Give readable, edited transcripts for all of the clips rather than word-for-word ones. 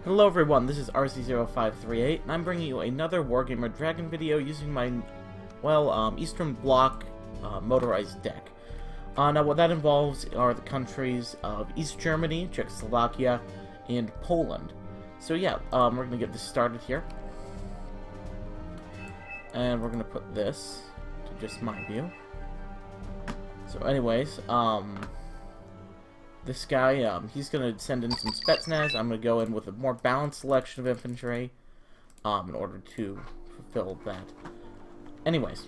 Hello everyone, this is RC0538, and I'm bringing you another Wargamer Dragon video using my, Eastern Block Motorized deck. Now what that involves are the countries of East Germany, Czechoslovakia, and Poland. So yeah, we're going to get this started here. And we're going to put this to just my view. So anyways, this guy, he's going to send in some Spetsnaz. I'm going to go in with a more balanced selection of infantry in order to fulfill that. Anyways,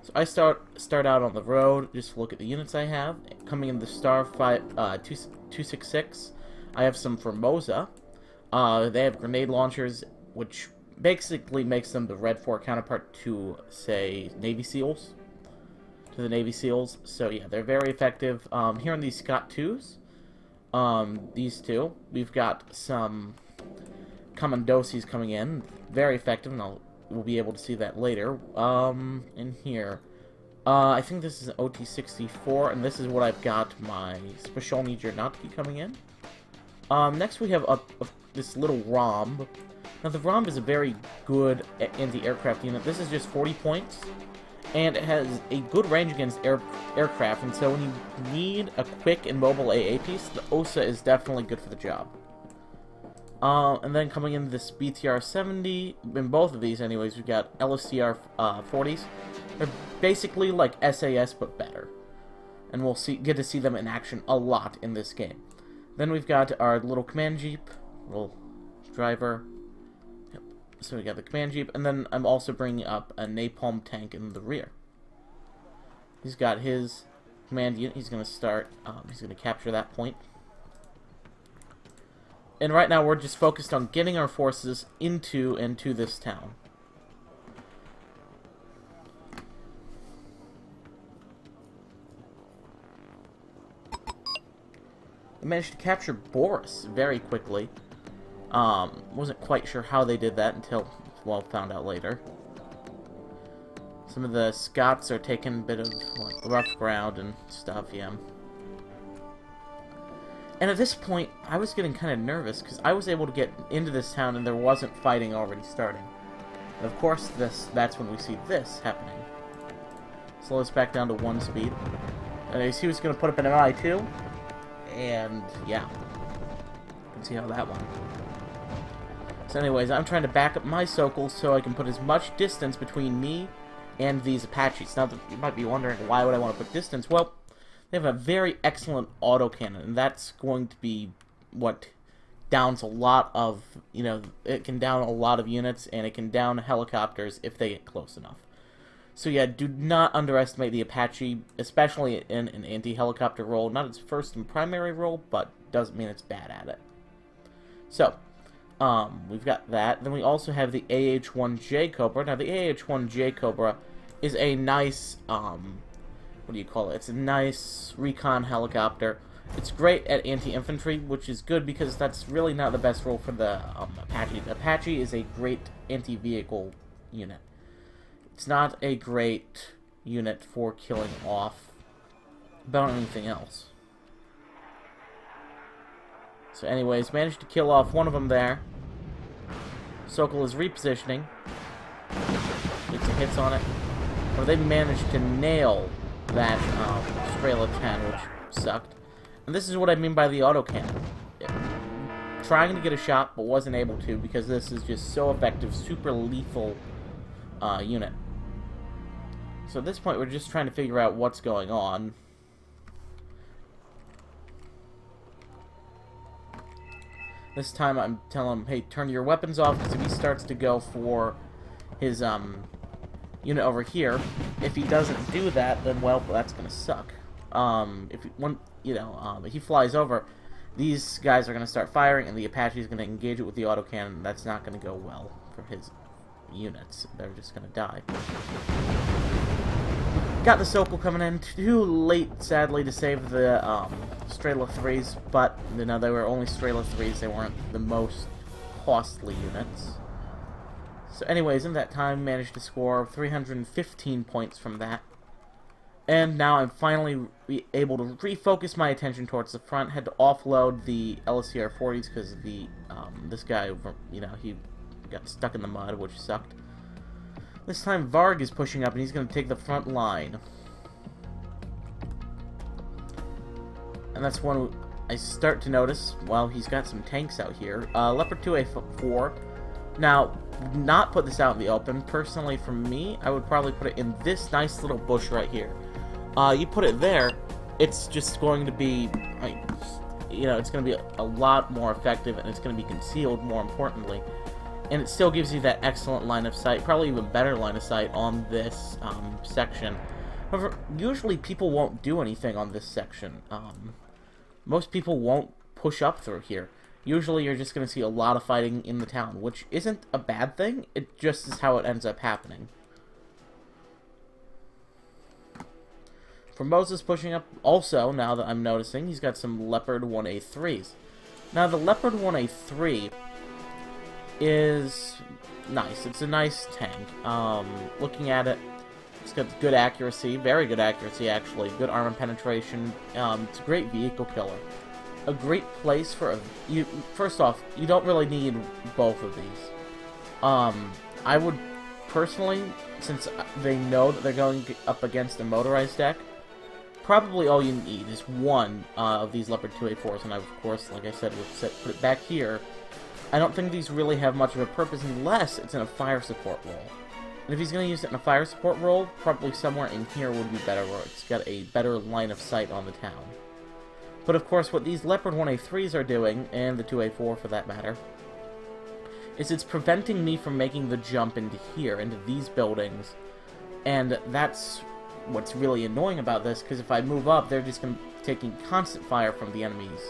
so I start out on the road, just look at the units I have. Coming in the Star 266, I have some Formosa. They have grenade launchers, which basically makes them the Red 4 counterpart to, say, Navy SEALs. To the Navy SEALs. So yeah, they're very effective. Here on these Scott 2s, these two, we've got some Commandosis coming in, very effective, and we'll be able to see that later. In here, I think this is an OT-64, and this is what I've got my Specialny Jernotki coming in. Next we have this little Romb. Now the Romb is a very good anti-aircraft unit. This is just 40 points. And it has a good range against aircraft, and so when you need a quick and mobile AA piece, the OSA is definitely good for the job. And then coming in this BTR-70, in both of these anyways, we've got LSTR 40s. They're basically like SAS, but better. And we'll get to see them in action a lot in this game. Then we've got our little command jeep, little driver. So we got the command jeep, and then I'm also bringing up a napalm tank in the rear. He's got his command unit. He's going to start, he's going to capture that point. And right now we're just focused on getting our forces into this town. I managed to capture Boris very quickly. Wasn't quite sure how they did that until, well, found out later. Some of the Scots are taking a bit of, like, rough ground and stuff, yeah. And at this point, I was getting kind of nervous, because I was able to get into this town and there wasn't fighting already starting. And of course, that's when we see this happening. Slow us back down to 1 speed. And you see who's going to put up an MI2? And, yeah. You can see how that went. So anyways, I'm trying to back up my Sokol so I can put as much distance between me and these Apaches. Now, you might be wondering, why would I want to put distance? Well, they have a very excellent autocannon, and that's going to be what downs a lot of, it can down a lot of units, and it can down helicopters if they get close enough. So yeah, do not underestimate the Apache, especially in an anti-helicopter role. Not its first and primary role, but doesn't mean it's bad at it. So, we've got that. Then we also have the AH-1J Cobra. Now, the AH-1J Cobra is a nice, what do you call it? It's a nice recon helicopter. It's great at anti-infantry, which is good because that's really not the best role for the Apache. The Apache is a great anti-vehicle unit. It's not a great unit for killing off about anything else. So anyways, managed to kill off one of them there. Sokol is repositioning. Get some hits on it. But they managed to nail that Strela 10, which sucked. And this is what I mean by the autocannon. Trying to get a shot, but wasn't able to because this is just so effective, super lethal unit. So at this point, we're just trying to figure out what's going on. This time I'm telling him, hey, turn your weapons off, because if he starts to go for his unit over here, if he doesn't do that, then, well, that's going to suck. If he flies over, these guys are going to start firing, and the Apache is going to engage it with the autocannon. That's not going to go well for his units. They're just going to die. Got the Sokol coming in too late, sadly, to save the Strela 3s, but they were only Strela 3s, they weren't the most costly units. So anyways, in that time, managed to score 315 points from that. And now I'm finally able to refocus my attention towards the front. Had to offload the LSCR 40s because the this guy, you know, he got stuck in the mud, which sucked. This time Varg is pushing up, and he's going to take the front line. And that's when I start to notice, well, he's got some tanks out here. Leopard 2A4. Now, not put this out in the open. Personally, for me, I would probably put it in this nice little bush right here. You put it there, it's just going to be, you know, it's going to be a lot more effective, and it's going to be concealed, more importantly. And it still gives you that excellent line of sight, probably even better line of sight on this section. However, usually people won't do anything on this section. Most people won't push up through here. Usually you're just going to see a lot of fighting in the town, which isn't a bad thing. It just is how it ends up happening. For Moses pushing up, also, now that I'm noticing, he's got some Leopard 1A3s. Now, the Leopard 1A3 is nice. It's a nice tank. Looking at it, it's got good accuracy, very good accuracy, actually. Good armor penetration. It's a great vehicle killer. A great place for a... First off, you don't really need both of these. I would, personally, since they know that they're going up against a motorized deck, probably all you need is one of these Leopard 2A4s, and I, of course, like I said, would put it back here. I don't think these really have much of a purpose unless it's in a fire support role. And if he's going to use it in a fire support role, probably somewhere in here would be better, where it's got a better line of sight on the town. But of course, what these Leopard 1A3s are doing, and the 2A4 for that matter, is it's preventing me from making the jump into here, into these buildings. And that's what's really annoying about this, because if I move up, they're just going to be taking constant fire from the enemy's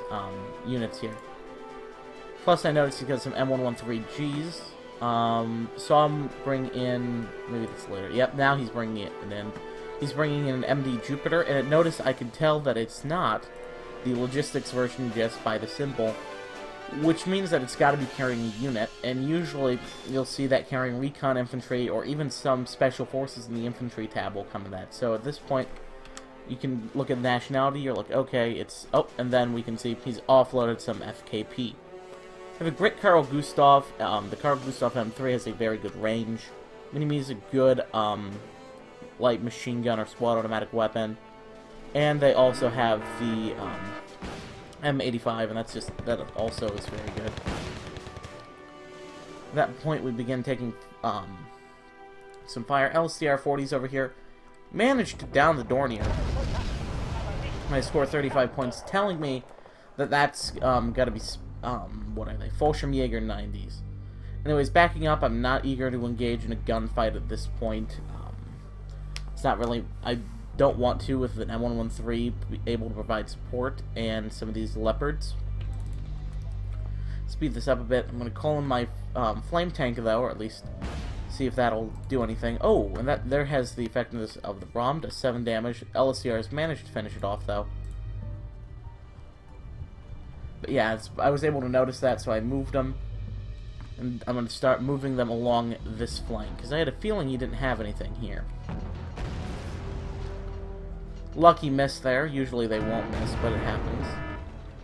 units here. Plus, I noticed he got some M113Gs. Saw him bring in... Maybe that's later. Yep, now he's bringing it in. He's bringing in an MD Jupiter, and notice I can tell that it's not the logistics version just by the symbol, which means that it's got to be carrying a unit, and usually you'll see that carrying recon infantry, or even some special forces in the infantry tab will come in that. So at this point, you can look at nationality, you're like, okay, it's... Oh, and then we can see he's offloaded some FKP. I have a great Carl Gustav. The Carl Gustav M3 has a very good range. Mini-Me is a good light machine gun or squad automatic weapon. And they also have the M85, and that also is very good. At that point, we begin taking some fire. LCR 40s over here. Managed to down the Dornier. I score 35 points, telling me that that's got to be... what are they? Fallschirmjäger 90s. Anyways, backing up, I'm not eager to engage in a gunfight at this point. It's not really... I don't want to with an M113 be able to provide support and some of these Leopards. Speed this up a bit. I'm going to call in my flame tank, though, or at least see if that'll do anything. Oh, and that there has the effectiveness of the Braum, does 7 damage. LSCRs managed to finish it off, though. But yeah, I was able to notice that, so I moved them. And I'm going to start moving them along this flank, because I had a feeling he didn't have anything here. Lucky miss there. Usually they won't miss, but it happens.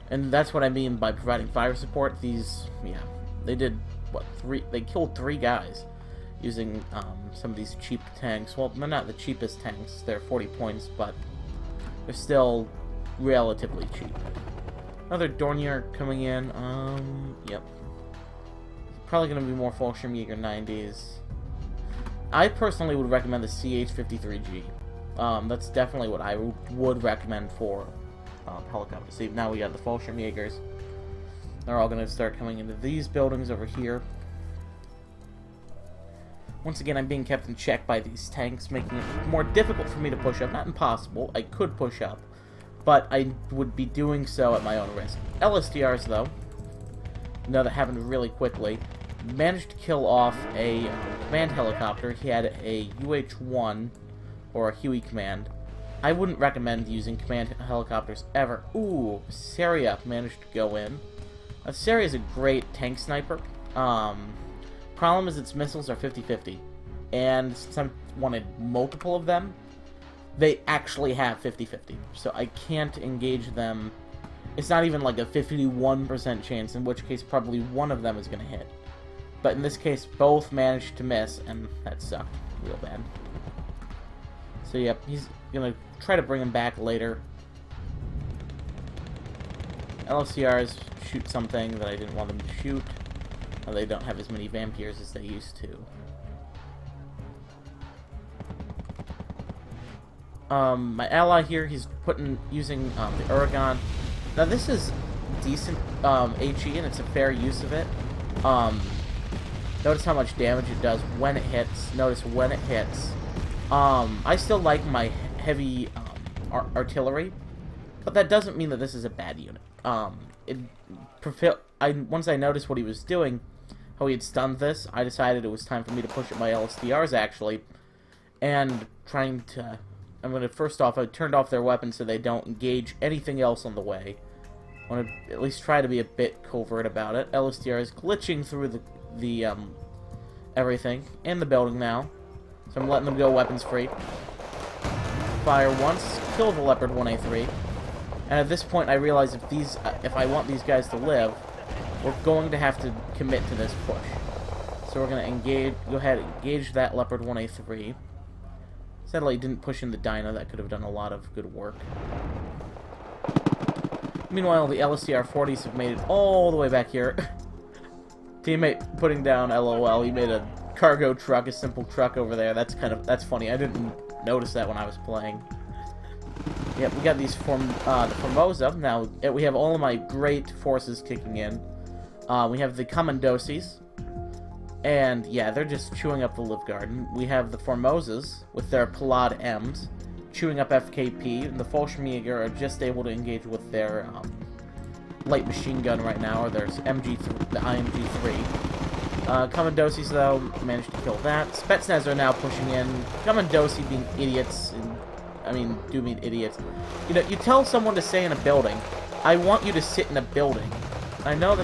And that's what I mean by providing fire support. These, yeah, they did, what, they killed 3 guys using some of these cheap tanks. Well, they're not the cheapest tanks. They're 40 points, but they're still relatively cheap. Another Dornier coming in. Yep. Probably going to be more Fallschirmjäger 90s. I personally would recommend the CH-53G. That's definitely what I would recommend for helicopters. See, now we got the Fallschirmjägers. They're all going to start coming into these buildings over here. Once again, I'm being kept in check by these tanks, making it more difficult for me to push up. Not impossible. I could push up, but I would be doing so at my own risk. LSTRs, though, no, that happened really quickly. Managed to kill off a command helicopter. He had a UH-1, or a Huey command. I wouldn't recommend using command helicopters ever. Ooh, Saria managed to go in. Saria is a great tank sniper. Problem is its missiles are 50-50. And since I wanted multiple of them, they actually have 50-50. So I can't engage them. It's not even like a 51% chance, in which case probably one of them is going to hit. But in this case, both managed to miss, and that sucked real bad. So yep, he's going to try to bring him back later. LSCRs shoot something that I didn't want them to shoot. They don't have as many vampires as they used to. My ally here, he's using the Uragan. Now this is decent HE, and it's a fair use of it. Notice how much damage it does when it hits. Notice when it hits. I still like my heavy artillery, but that doesn't mean that this is a bad unit. Once I noticed what he was doing, how he had stunned this, I decided it was time for me to push at my LSDRs, actually, and I'm going to, first off, I turned off their weapons so they don't engage anything else on the way. I want to at least try to be a bit covert about it. LSDR is glitching through the everything in the building now, so I'm letting them go weapons free. Fire once, kill the Leopard 1A3, and at this point I realize if I want these guys to live, we're going to have to commit to this push. So we're going to go ahead and engage that Leopard 1A3. Sadly, didn't push in the Dyna. That could have done a lot of good work. Meanwhile, the LSCR-40s have made it all the way back here. Teammate putting down LOL. He made a cargo truck, a simple truck over there. That's funny. I didn't notice that when I was playing. Yep, we got these the Formosa. Now, we have all of my great forces kicking in. We have the Commandosis. And, yeah, they're just chewing up the Live Garden. We have the Formosas with their Palad M's chewing up FKP, and the Fallschirmjäger are just able to engage with their light machine gun right now, or their MG3, the IMG3. Commandosis, though, managed to kill that. Spetsnaz are now pushing in. Commandosi being idiots, do mean idiots. You know, you tell someone to stay in a building. I want you to sit in a building. I know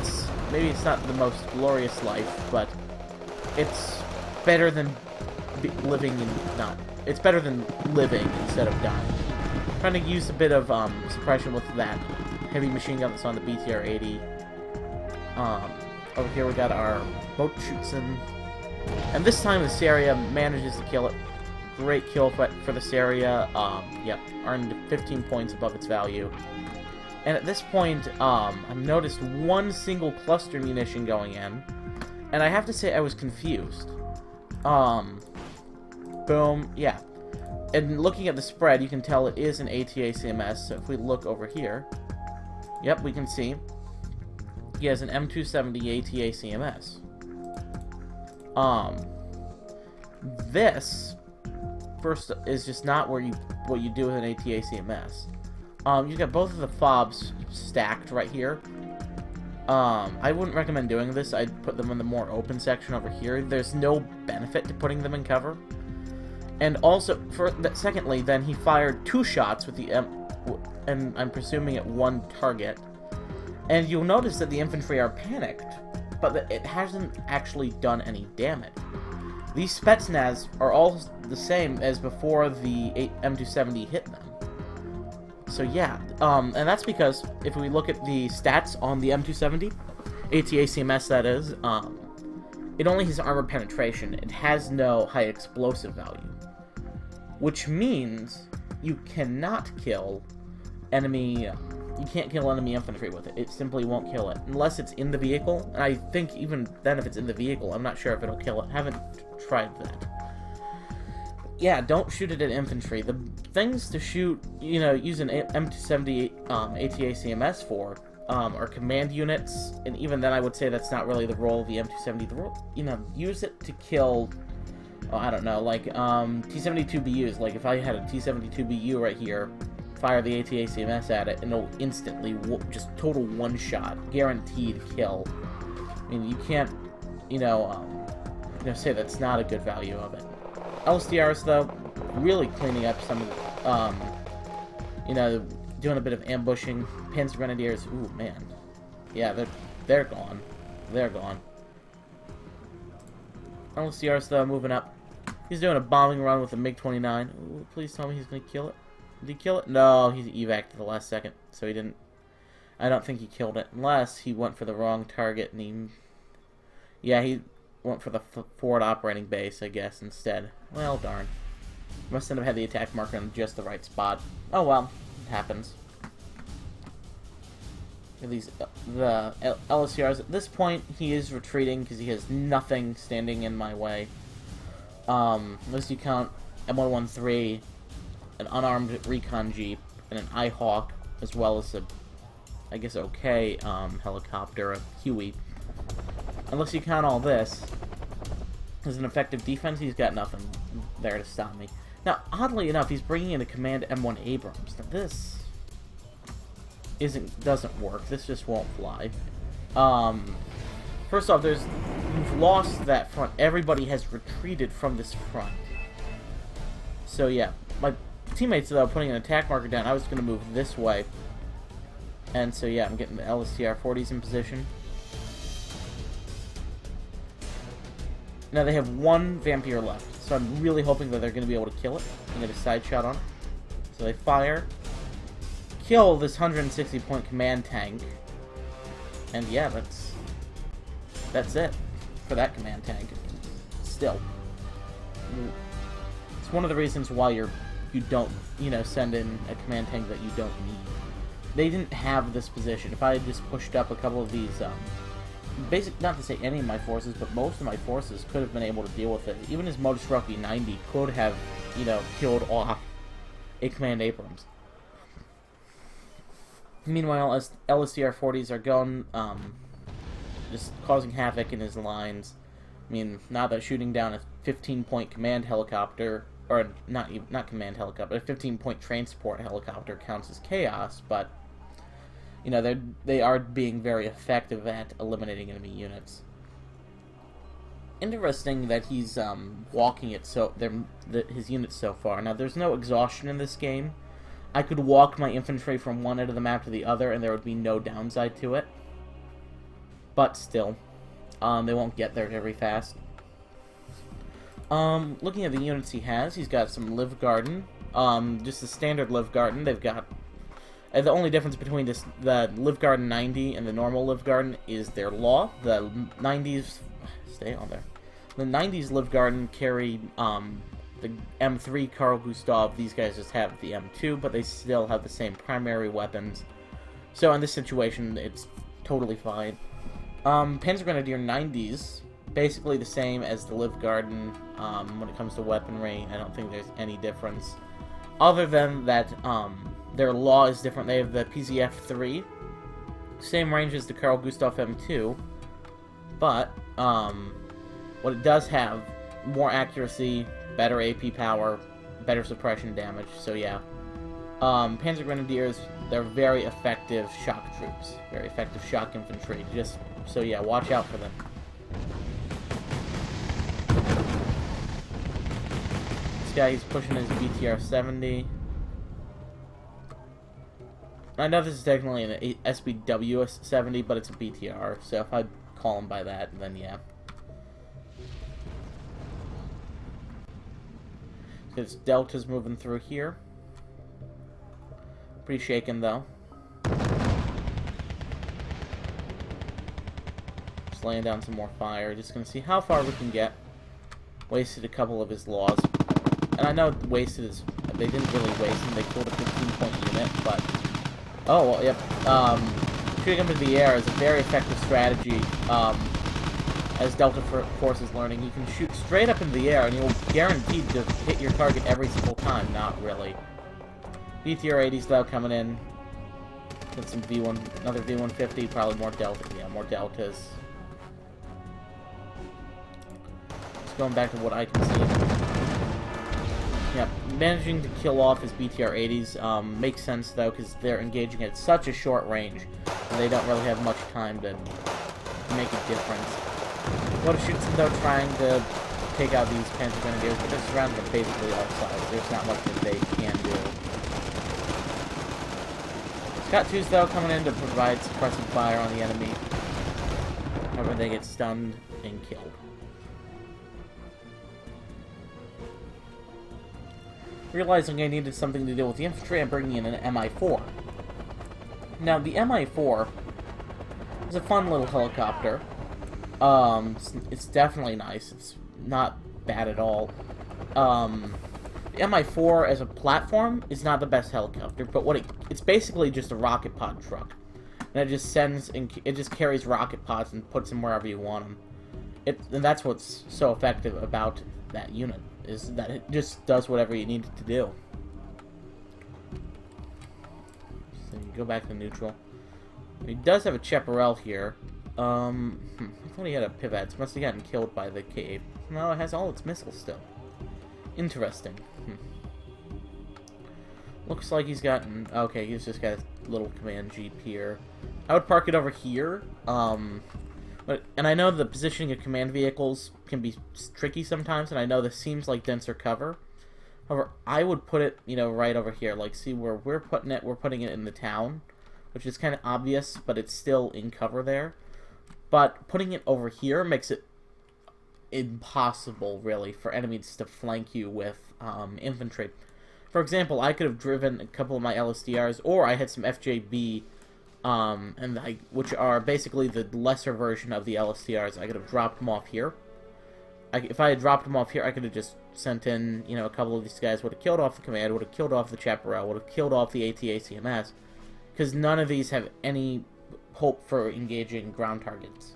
maybe it's not the most glorious life, but it's better than living it's better than living instead of dying. Trying to use a bit of suppression with that heavy machine gun that's on the BTR-80. Over here we got our Bootschützen. And this time the Seria manages to kill it. Great kill for the Seria. Yep, earned 15 points above its value. And at this point, I've noticed one single cluster munition going in. And I have to say I was confused. Boom, yeah. And looking at the spread, you can tell it is an ATA CMS. So if we look over here, yep, we can see he has an M270 ATA CMS. This first is just not what you do with an ATA CMS. You've got both of the fobs stacked right here. I wouldn't recommend doing this. I'd put them in the more open section over here. There's no benefit to putting them in cover. And also, secondly, then he fired 2 shots with the and I'm presuming at one target. And you'll notice that the infantry are panicked, but that it hasn't actually done any damage. These Spetsnaz are all the same as before the M270 hit them. So yeah, and that's because if we look at the stats on the M270, ATA CMS that is, it only has armor penetration. It has no high explosive value. Which means you cannot kill enemy... You can't kill enemy infantry with it. It simply won't kill it. Unless it's in the vehicle. And I think even then if it's in the vehicle, I'm not sure if it'll kill it. Haven't tried that. Yeah, don't shoot it at infantry. The things to shoot, use an M270 ATA CMS for are command units. And even then I would say that's not really the role of the M270. The role, use it to kill... I don't know, like, T-72BUs. Like, if I had a T-72BU right here, fire the ATA CMS at it, and it'll instantly, just total one-shot, guaranteed kill. I mean, you can't, say that's not a good value of it. LSDRs, though, really cleaning up some of the, doing a bit of ambushing. Panzer Grenadiers, ooh, man. Yeah, they're gone. They're gone. LSDRs, though, moving up. He's doing a bombing run with a MiG-29. Ooh, please tell me he's going to kill it. Did he kill it? No, he evac'd at the last second, so he didn't. I don't think he killed it, unless he went for the wrong target and he... Yeah, he went for the forward operating base, I guess, instead. Well, darn. Must have had the attack marker in just the right spot. Oh well, it happens. These the LSCRs. At this point, he is retreating because he has nothing standing in my way. Unless you count M113, an unarmed recon jeep, and an IHawk, as well as a, I guess, okay helicopter, a Huey. Unless you count all this as an effective defense, he's got nothing there to stop me. Now, oddly enough, he's bringing in a Command M1 Abrams. Now, this doesn't work. This just won't fly. First off, you've lost that front. Everybody has retreated from this front. So yeah, my teammates, though, putting an attack marker down, I was going to move this way. And so yeah, I'm getting the LSTR-40s in position. Now they have one Vampire left, so I'm really hoping that they're going to be able to kill it and get a side shot on it. So they fire, kill this 160-point command tank, and yeah, that's it for that command tank. Still, it's one of the reasons why you don't, send in a command tank that you don't need. They didn't have this position. If I had just pushed up a couple of these, not to say any of my forces, but most of my forces could have been able to deal with it. Even his Motorized 90 could have, killed off a Command Abrams. Meanwhile, as LSTR-40s are going, just causing havoc in his lines. I mean, now they're shooting down a 15-point command helicopter, or not command helicopter, a 15-point transport helicopter counts as chaos, but they are being very effective at eliminating enemy units. Interesting that he's walking it his units so far. Now, there's no exhaustion in this game. I could walk my infantry from one end of the map to the other, and there would be no downside to it. But still, they won't get there very fast. Looking at the units he has, he's got some Live Garden. Just the standard Live Garden. They've got... the only difference between the Live Garden 90 and the normal Live Garden is their law. The 90s... Stay on there. The 90s Live Garden carry the M3 Carl Gustav. These guys just have the M2, but they still have the same primary weapons. So in this situation, it's totally fine. Panzer Grenadier 90s, basically the same as the Live Garden when it comes to weaponry. I don't think there's any difference. Other than that, their law is different. They have the PZF-3, same range as the Carl Gustav M2, but what it does have, more accuracy, better AP power, better suppression damage, so yeah. Panzer Grenadiers, they're very effective shock troops, very effective shock infantry, so yeah, watch out for them. This guy, he's pushing his BTR-70. I know this is technically an SBW-70, but it's a BTR, so if I call him by that, then yeah. His Delta's moving through here. Pretty shaken, though. Just laying down some more fire. Just gonna see how far we can get. Wasted a couple of his laws. And I know wasted is... They didn't really waste him. They killed a 15-point unit, but... Oh, well, yep. Shooting him into the air is a very effective strategy. As Delta Force is learning, you can shoot straight up into the air, and you'll guaranteed to hit your target every single time. Not really. BTR-80s, though, coming in. Get some V1, another V150, probably more Delta. Yeah, more Deltas. Just going back to what I can see. Yeah, managing to kill off his BTR-80s makes sense, though, because they're engaging at such a short range, and they don't really have much time to make a difference. What shoots them, though, trying to take out these Panzer Grenadiers, but they're surrounded on basically all sides. There's not much that they can do. Scott 2's, though, coming in to provide suppressive fire on the enemy. However, they get stunned and killed. Realizing I needed something to deal with the infantry, I'm bringing in an MI-4. Now, the MI-4 is a fun little helicopter. It's definitely nice. It's not bad at all. The MI-4 as a platform is not the best helicopter, but it's basically just a rocket pod truck. And it just carries rocket pods and puts them wherever you want them. And that's what's so effective about that unit, is that it just does whatever you need it to do. So you go back to neutral. He does have a Chaparral here. I thought he had a Pivax. Must have gotten killed by the K-8. No, it has all its missiles still. Interesting. Looks like he's gotten... Okay, he's just got a little command jeep here. I would park it over here. And I know the positioning of command vehicles can be tricky sometimes, and I know this seems like denser cover. However, I would put it, right over here. Like, see where we're putting it? We're putting it in the town, which is kind of obvious, but it's still in cover there. But putting it over here makes it impossible, really, for enemies to flank you with infantry. For example, I could have driven a couple of my LSDRs, or I had some FJB, which are basically the lesser version of the LSDRs. I could have dropped them off here. If I had dropped them off here, I could have just sent in, a couple of these guys, would have killed off the command, would have killed off the Chaparral, would have killed off the AT-ACMS, because none of these have any hope for engaging ground targets.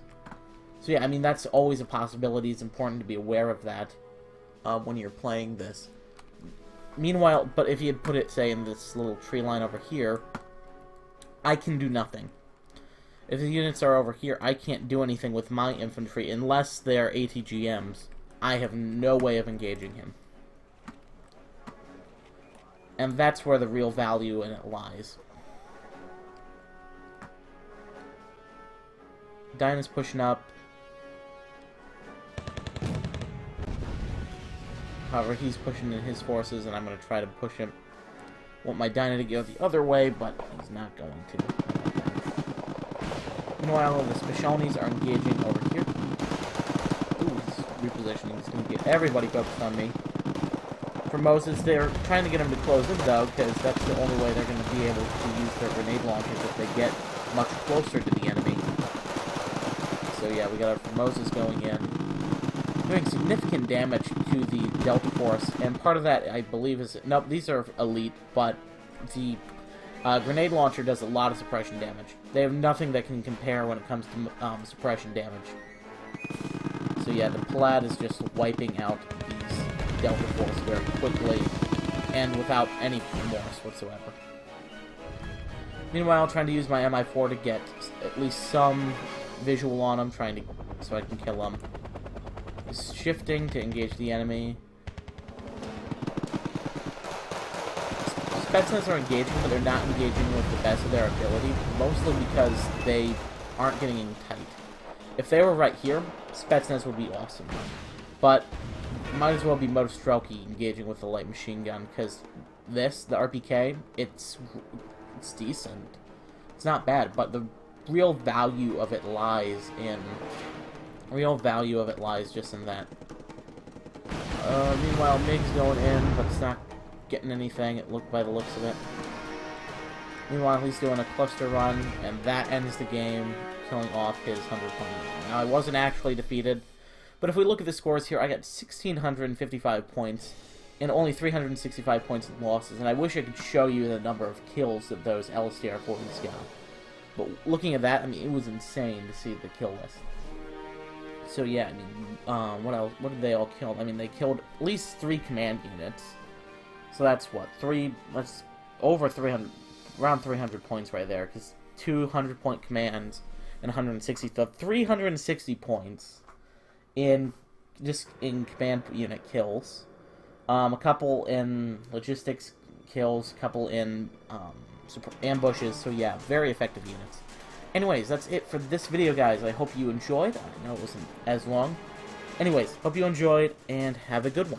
So yeah, I mean, that's always a possibility. It's important to be aware of that when you're playing this. Meanwhile, but if you had put it, say, in this little tree line over here, I can do nothing. If the units are over here, I can't do anything with my infantry unless they're ATGMs. I have no way of engaging him. And that's where the real value in it lies. Dyna's pushing up. However, he's pushing in his forces, and I'm going to try to push him. Want my Dyna to go the other way, but he's not going to. Meanwhile, the Specialnies are engaging over here. Ooh, he's repositioning. He's going to get everybody focused on me. For Moses, they're trying to get him to close in, though, because that's the only way they're going to be able to use their grenade launchers if they get much closer to the enemy. So yeah, we got our Moses going in, doing significant damage to the Delta Force, and part of that, I believe, is... No, these are elite, but the grenade launcher does a lot of suppression damage. They have nothing that can compare when it comes to suppression damage. So yeah, the Plaid is just wiping out these Delta Force very quickly, and without any remorse whatsoever. Meanwhile, trying to use my MI4 to get at least some visual on him, so I can kill him. He's shifting to engage the enemy. Spetsnaz are engaging, but they're not engaging with the best of their ability, mostly because they aren't getting in tight. If they were right here, Spetsnaz would be awesome. But might as well be Motostrelki engaging with the light machine gun, because this, the RPK, it's decent. It's not bad, but the real value of it lies just in that. Meanwhile, MiG's going in, but it's not getting anything, by the looks of it. Meanwhile, he's doing a cluster run, and that ends the game, killing off his 120. Now, I wasn't actually defeated, but if we look at the scores here, I got 1,655 points, and only 365 points in losses, and I wish I could show you the number of kills that those LSTR-40s got. But looking at that, I mean, it was insane to see the kill list. So yeah, I mean, what else? What did they all kill? I mean, they killed at least 3 command units. So that's what, that's over 300, around 300 points right there, because 200-point commands and 360 points in command unit kills. A couple in logistics kills, a couple in ambushes, so yeah, very effective units. Anyways, that's it for this video, guys. I hope you enjoyed. I know it wasn't as long. Anyways, hope you enjoyed, and have a good one.